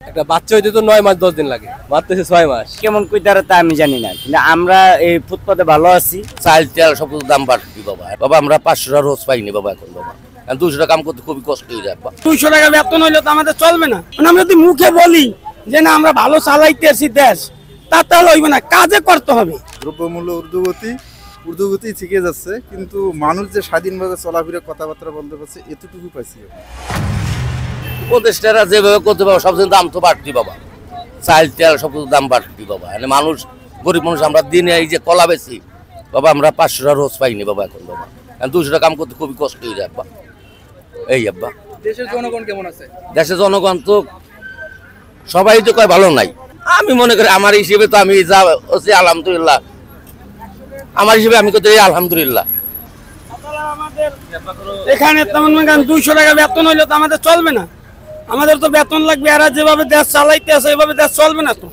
একটা বাচ্চা হইতে তো 9 মাস 10 দিন লাগে, মারতেছে 6 মাস। কেমন কইতারে তা আমি জানি না, কিন্তু আমরা এই ফুটপাতে ভালো আছি। চাল তেল সব দাম বাড়তি বাবা আমরা 500 টাকা রোজ পাইনি বাবা এখন বাবা, 200 টাকা কাম করতে খুবই কষ্ট হয়ে যায়। 200 টাকা বেতন হইলে তো আমাদের চলবে না। আমরা যদি মুখে বলি যে না আমরা ভালো চালাইতেছি দেশ, তাহলে হইবে না, কাজে করতে হবে। দ্রব্যমূল্য ঊর্ধ্বগতি শিখে যাচ্ছে, কিন্তু মানুষ যে স্বাধীনভাবে চলাফেরা কথাবার্তা বলতে পারছে এতটুকু পাইছি। উপদেষ্টারা যেভাবে করতে পারবো সবচেয়ে দাম তো বাড়তি বাবা, চাল তেল সব দাম বাড়তি বাবা। মানুষ গরিব মানুষ আমরা দিনে এই যে কলা বেশি বাবা আমরা 500 টাকা রোজ পাইনি বাবা এখন বাবা, 200 টাকা কাম করতে খুবই কষ্ট হয়ে যায় আব্বা। এই আব্বা দেশের জনগণ কেমন আছে? দেশের জনগণ তো সবাই তো কয় ভালো নাই। আমি মনে করি আমার হিসেবে তো আমি যা হচ্ছে আলহামদুলিল্লাহ, আমার হিসেবে আমি করতে আলহামদুলিল্লাহ। এখানে তেমন 200 টাকা বেতন হইলে তো আমাদের চলবে না। আমাদের তো বেতন লাগবে, এরা যেভাবে দেশ চালাইতে আছে এভাবে দেশ চলবে না, তো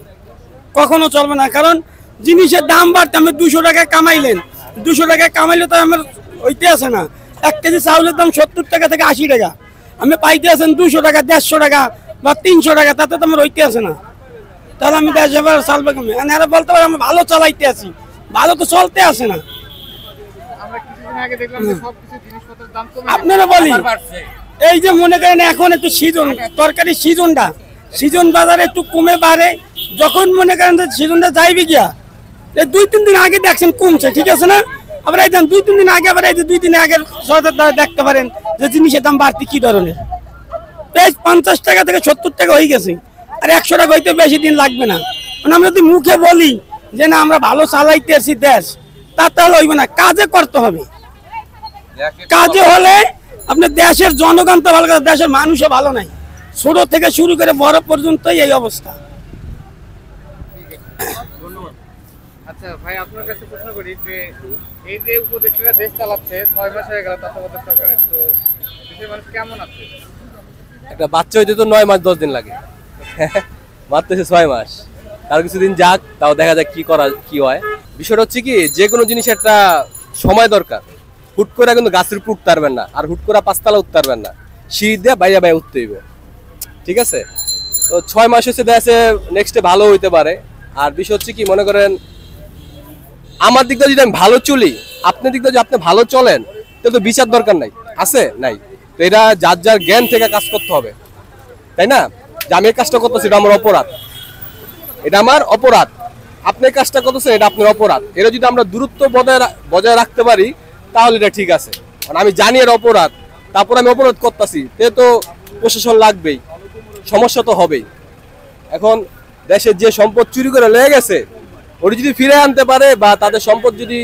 কখনো চলবে না। কারণ জিনিসের দাম বাড়তে, আমি 200 টাকা কামাইলেন, 200 টাকা কামাইলে তো আমার হইতে আছে না। 1 কেজি চাউলের দাম 70 টাকা থেকে 80 টাকা, আমি পাইতে আছেন 200 টাকা, 150 টাকা বা 300 টাকা, তাতে তো আমার হইতে আছে না। তাহলে আমি দেশ এবার চালবে কমে, এরা বলতে পারে আমি ভালো চালাইতে আছি, ভালো তো চলতে আসে না। আপনারা বলি এই যে মনে করেন এখন একটু সিজন, তরকারি সিজন বাজারে একটু কমে বাড়ে, যখন মনে করেন সিজনটা যাইবে গিয়া 2-3 দিন আগে দেখছেন কমছে, ঠিক আছে না? আবার এই 2-3 দিন আগে, আবার এই যে 2 দিন আগে দেখতে পারেন যে জিনিসের দাম বাড়তি কি ধরনের। 50 টাকা থেকে 70 টাকা হয়ে গেছে, আর 100 টাকা হইতে বেশি দিন লাগবে না। মানে আমরা যদি মুখে বলি যে না আমরা ভালো চালাইতে আছি দেশ, তাহলে হইবে না, কাজে করতে হবে। কাজে হলে আপনার দেশের জনগণ তো ভালো, দেশের মানুষও ভালো নাই, ছোট থেকে শুরু করে বড় পর্যন্ত এই অবস্থা। আচ্ছা ভাই, আপনার কাছে প্রশ্ন করি যে এই যে উপদেষ্টারা দেশ চালাচ্ছে 6 মাস হয়ে গেল তত্ত্বাবধায়ক সরকারের, তো দেশের মানুষ কেমন আছে? একটা বাচ্চা হইতে তো 9 মাস 10 দিন লাগে, মারতেছে 6 মাস। আর কিছুদিন যাক, তাও দেখা যাক কি হয়। বিষয়টা হচ্ছে কি, যে কোনো জিনিস একটা সময় দরকার। হুট করে কিন্তু গাছের উপর উঠতে পারবেন না, আর হুট করে 5 তলা উঠতে পারবেন না, সিঁড়ি দিয়ে বাইরে উঠতে হইব, ঠিক আছে? তো 6 মাস হচ্ছে দেখা নেক্সটে ভালো হইতে পারে। আর বিষয় হচ্ছে কি, মনে করেন আমার দিক দিয়ে যদি আমি ভালো চলি, আপনার দিক দিয়ে যদি আপনি ভালো চলেন, তাহলে তো বিচার দরকার নাই, আছে নাই? তো এটা যার যার জ্ঞান থেকে কাজ করতে হবে, তাই না? যে আমি এই কাজটা করতেছি, এটা আমার অপরাধ, এটা আমার অপরাধ। আপনি কাজটা করতেছেন, এটা আপনার অপরাধ। এটা যদি আমরা দূরত্ব বজায় রাখতে পারি, তাহলে এটা ঠিক আছে। কারণ আমি জানি এটা অপরাধ, তারপর আমি অপরাধ করতেছি, তো প্রশাসন লাগবেই, সমস্যা তো হবেই। এখন দেশের যে সম্পদ চুরি করে লেগে গেছে, ওটি যদি ফিরে আনতে পারে, বা তাদের সম্পদ যদি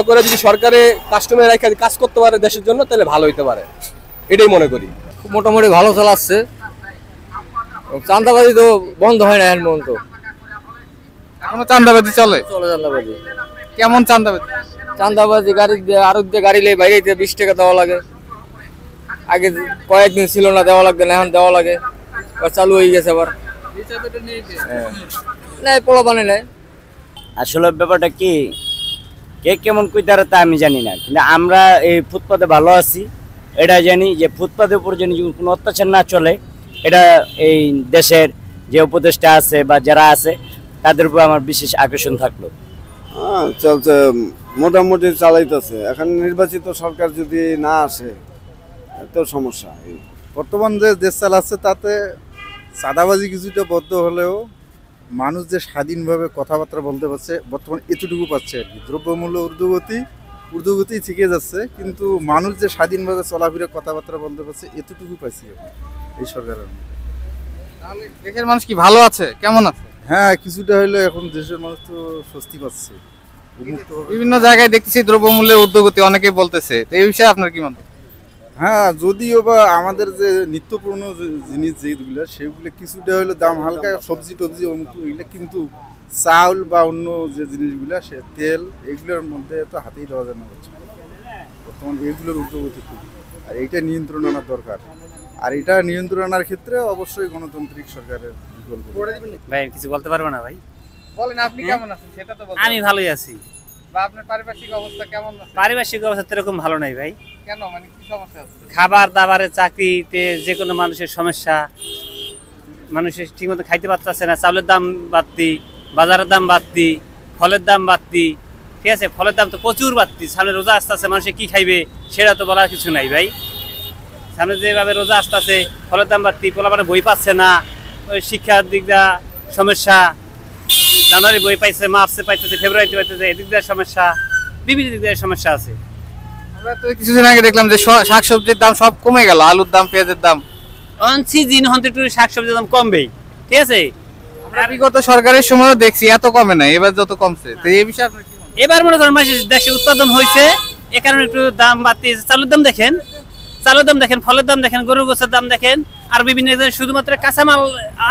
করে যদি সরকারে কাস্টমে রেখে কাজ করতে পারে দেশের জন্য, তাহলে ভালো হইতে পারে, এটাই মনে করি। মোটামুটি ভালো চালাচ্ছে, চাঁদাবাজি তো বন্ধ হয় না এখন পর্যন্ত। এখনো চাঁদাবাজি চলে? চাঁদাবাজি কেমন চাঁদাবাজি? চাঁদাবাজি গাড়ি আরো গাড়ি লেগে বাইরে 20 টাকা দেওয়া লাগে, আগে কয়েকদিন ছিল না, দেওয়া লাগবে না, এখন দেওয়া লাগে, চালু হয়ে গেছে আবার। পোলা বানে নেয়। আসলে ব্যাপারটা কি, কে কেমন কইতারে তা আমি জানি না, কিন্তু আমরা এই ফুটপাতে ভালো আছি, এটা জানি যে ফুটপাতের উপর যেন কোনো অত্যাচার না চলে, এটা এই দেশের যে উপদেষ্টা আছে বা যারা আছে তাদের উপর আমার বিশেষ আকর্ষণ থাকলো। চলছে, মোটামুটি চালাইতেছে। এখন নির্বাচিত সরকার যদি না আসে তো সমস্যা। বর্তমান যে দেশ চালাচ্ছে তাতে চাঁদাবাজি কিছুটা বদ্ধ হলেও মানুষ যে স্বাধীনভাবে কথাবার্তা বলতে পারছে বর্তমান এতটুকু পাচ্ছে আর কি। দ্রব্যমূল্য ঊর্ধ্বগতি শিখে যাচ্ছে, কিন্তু মানুষ যে স্বাধীনভাবে চলাফেরা কথাবার্তা বলতে পারছে এতটুকু পাইছি এই সরকারের। তাহলে দেশের মানুষ কি ভালো আছে, কেমন আছে? হ্যাঁ, কিছুটা হইলে এখন দেশের মানুষ তো স্বস্তি পাচ্ছে। বিভিন্ন জায়গায় দেখতেছি দ্রব্যমূল্যের ঊর্ধ্বগতি অনেকেই বলতেছে, তো এই বিষয়ে আপনার কি মত? হ্যাঁ, যদিও বা আমাদের যে নিত্যপূর্ণ জিনিস যেগুলো সেগুলো কিছুটা হলে দাম হালকা, সবজি টবজি এগুলো, কিন্তু চাউল বা অন্য যে জিনিসগুলো, সে তেল, এগুলোর মধ্যে তো হাতেই দেওয়া যায় না বর্তমান। এগুলোর ঊর্ধ্বগতি খুব, আর এইটা নিয়ন্ত্রণ আনার দরকার। আর এটা নিয়ন্ত্রণ আনার ক্ষেত্রে অবশ্যই গণতান্ত্রিক সরকারের বিকল্প। ভাই কিছু বলতে পারবো না ভাই। বলেন আপনি কেমন আছেন সেটা তো বলুন। আমি ভালোই আছি। বা আপনার পারিপার্শ্বিক অবস্থা কেমন আছে? পারিপার্শ্বিক অবস্থা এরকম ভালো নাই ভাই। কেন, মানে কি সমস্যা আছে? খাবার দাবারের, চাকরিতে যে কোনো মানুষের সমস্যা, মানুষ ঠিকমতো খাইতে পারতেছে না, চাউলের দাম বাড়তি, বাজারের দাম বাড়তি, ফলের দাম বাড়তি, ঠিক আছে, ফলের দাম তো প্রচুর বাড়তি। সামনে রোজা আসতেছে, মানুষে কি খাইবে সেটা তো বলার কিছু নাই ভাই। সামনে যেভাবে রোজা আসতেছে, ফলের দাম বাড়তি, পোলাপানে বই পাচ্ছে না, ওই শিক্ষার দিক দিয়ে সমস্যা, জানুয়ারি বই পাইছে, মার্চে পাইতেছে, ফেব্রুয়ারিতে পাইতেছে, এদিক দিয়ে সমস্যা, বিভিন্ন দিক দিয়ে সমস্যা আছে। আমরা তো কিছুদিন আগে দেখলাম যে শাকসবজির দাম সব কমে গেল, আলুর দাম, পেঁয়াজের দাম। সিজন হতে একটু শাকসবজির দাম কমবেই, ঠিক আছে। বিগত সরকারের সময়ও দেখছি এত কমে না, এবার যত কমছে। তো এই বিষয়ে আপনার কি মনে হয়? এবার মনে করেন দেশে উৎপাদন হয়েছে, এ কারণে একটু দাম বাড়তি। চালের দাম দেখেন, ফলের দাম দেখেন, গরুর গোছের দাম দেখেন, আর বিভিন্ন শুধুমাত্র কাঁচামাল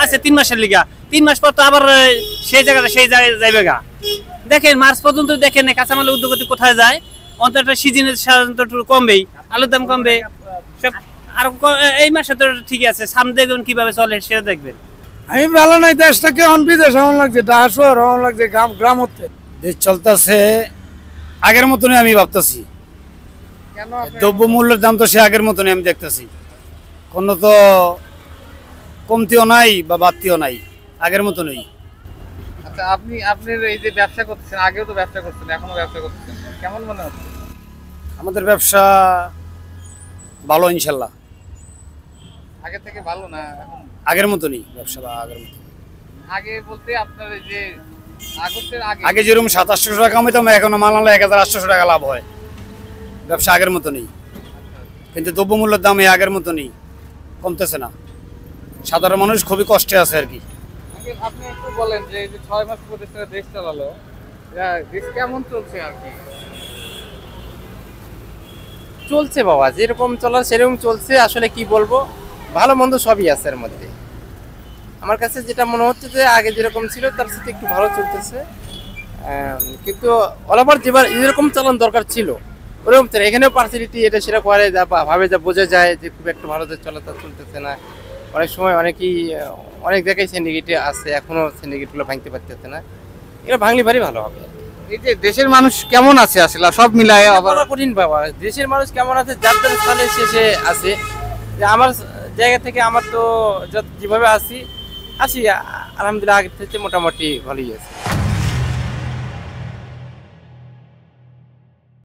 আছে 3 মাসের লিগা, 3 মাস পর তো আবার সেই জায়গায় যাইবে গা। দেখেন মার্চ পর্যন্ত দেখেন কাঁচামালের উদ্যোগতি কোথায় যায়। অন্তত একটা সিজনের সাধারণত একটু কমবেই, আলুর দাম কমবে সব। আর এই মাসে তো ঠিক আছে, সামনে দেখবেন কিভাবে চলে সেটা দেখবেন। আমি ভালো নাই, দেশটাকে বিদেশ এমন লাগছে, ঢাকা শহর এমন লাগছে, গ্রাম হচ্ছে। দেশ চলতেছে আগের মতনই আমি ভাবতেছি। দ্রব্য মূল্যের দাম তো সে আগের মতনই আমি দেখতেছি, কোনো তো কমতিও নাই বা বাড়তিও নাই, আগের মতনই। আচ্ছা, আপনার এই যে ব্যবসা করতেছেন, আগেও তো ব্যবসা করতেন, এখনো ব্যবসা করতেছেন, কেমন মনে হচ্ছে? আমাদের ব্যবসা ভালো ইনশাল্লাহ, আগে থেকে ভালো না এখন? আগের মতনই ব্যবসা, আগের মতন। আগে বলতে আপনার এই যে আগস্টের আগে যেরকম 700-800 টাকা কামাইতাম, এখন মাল আনলে 1800 টাকা লাভ হয়। ব্যবসা আগের মতনই, কিন্তু দ্রব্যমূল্যের দাম আগের মতনই, কমতেছে না। সাধারণ মানুষ খুবই কষ্টে আছে আর কি। আপনি একটু বলেন যে এই যে 6 মাস উপদেষ্টারা দেশ চালালো, দেশ কেমন চলছে আর কি? চলছে বাবা, যেরকম চলার সেরকম চলছে। আসলে কি বলবো, ভালো মন্দ সবই আছে এর মধ্যে। আমার কাছে যেটা মনে হচ্ছে যে আগে যেরকম ছিল তার সাথে একটু ভালো চলতেছে, কিন্তু অলাবার যেরকম চালান দরকার ছিল ওরকম ছিল। এখানেও পার্সিলিটি এটা সেটা করে ভাবে যা বোঝা যায় যে খুব একটা ভালো চলাটা চলতেছে না। অনেক সময় অনেক জায়গায় সিন্ডিকেট আছে, এখনো সিন্ডিকেটগুলো ভাঙতে পারতেছে না। এগুলো ভাঙলে ভারী ভালো হবে। এই যে দেশের মানুষ কেমন আছে আসলে সব মিলায় বলা কঠিন বাবা, দেশের মানুষ কেমন আছে যার যার স্থানে শেষে আছে। যে আমার জায়গা থেকে আমার তো যেভাবে আছি আলহামদুলিল্লাহ, আগের থেকে মোটামুটি ভালোই আছে।